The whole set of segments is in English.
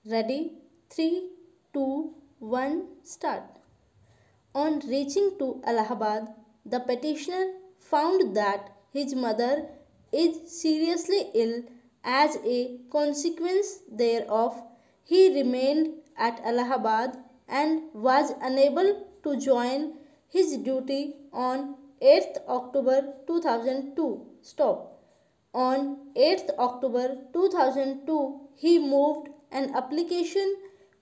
Ready? 3, 2, 1, start. On reaching to Allahabad, the petitioner found that his mother is seriously ill. As a consequence thereof, he remained at Allahabad and was unable to join his duty on 8th October 2002. Stop. On 8th October 2002, he moved an application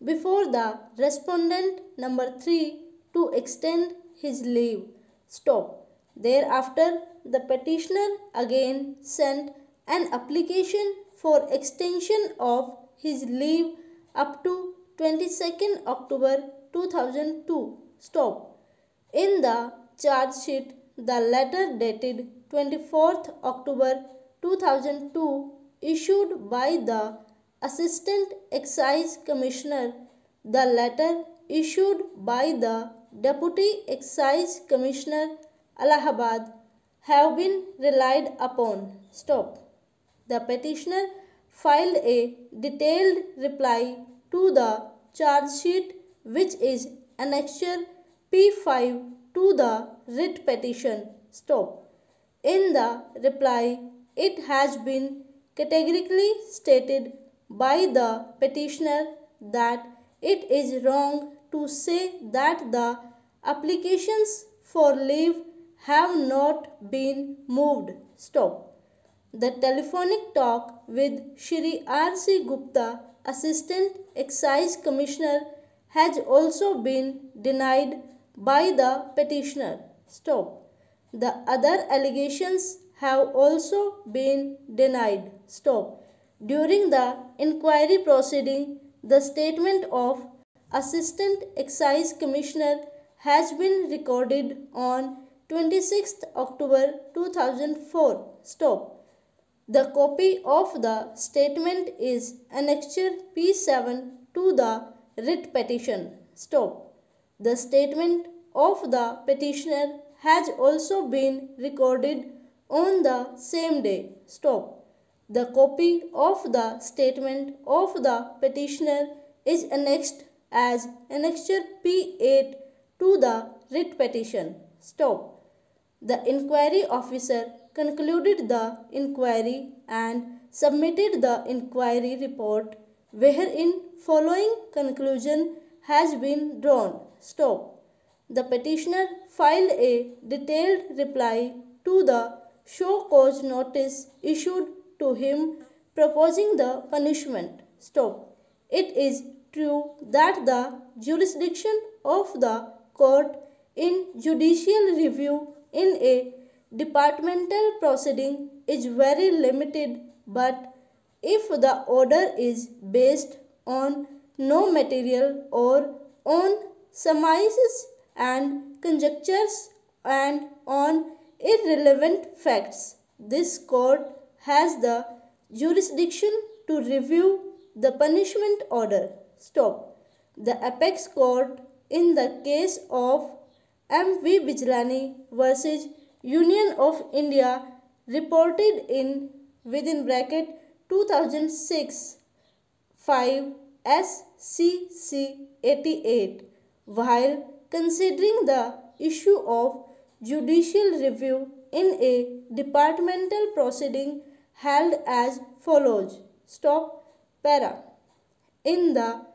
before the respondent number 3 to extend his leave. Stop. Thereafter, the petitioner again sent an application for extension of his leave up to 22nd October 2002. Stop. In the charge sheet, the letter dated 24th October 2002 issued by the Assistant Excise Commissioner, the letter issued by the Deputy Excise Commissioner, Allahabad, have been relied upon. Stop. The petitioner filed a detailed reply to the charge sheet, which is Annexure P5 to the writ petition. Stop. In the reply, it has been categorically stated by the petitioner that it is wrong to say that the applications for leave have not been moved. Stop. The telephonic talk with Shri R.C. Gupta, Assistant Excise Commissioner, has also been denied by the petitioner. Stop. The other allegations have also been denied. Stop. During the inquiry proceeding, the statement of Assistant Excise Commissioner has been recorded on 26th October 2004. Stop. The copy of the statement is Annexure P7 to the writ petition. Stop. The statement of the petitioner has also been recorded on the same day. Stop. The copy of the statement of the petitioner is annexed as Annexure P8 to the writ petition. Stop. The inquiry officer concluded the inquiry and submitted the inquiry report, wherein following conclusion has been drawn. Stop. The petitioner filed a detailed reply to the show cause notice issued to him proposing the punishment. Stop. It is true that the jurisdiction of the court in judicial review in a departmental proceeding is very limited, but if the order is based on no material or on surmises and conjectures and on irrelevant facts, this court has the jurisdiction to review the punishment order. Stop. The apex court in the case of M.V. Bijlani versus Union of India reported in within bracket 2006 5 SCC 88 while considering the issue of judicial review in a departmental proceeding held as follows. Stop. Para. In the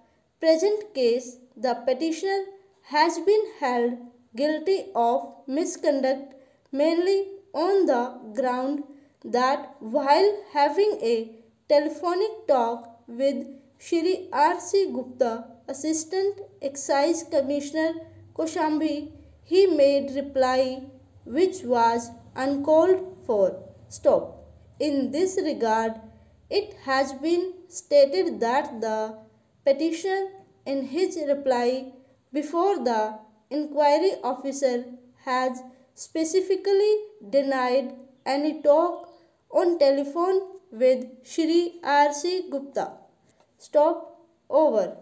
present case, the petitioner has been held guilty of misconduct mainly on the ground that while having a telephonic talk with Shri R.C. Gupta, Assistant Excise Commissioner, Kaushambi, he made reply which was uncalled for. Stop. In this regard, it has been stated that the petitioner in his reply before the inquiry officer has specifically denied any talk on telephone with Shri R.C. Gupta. Stop. Over.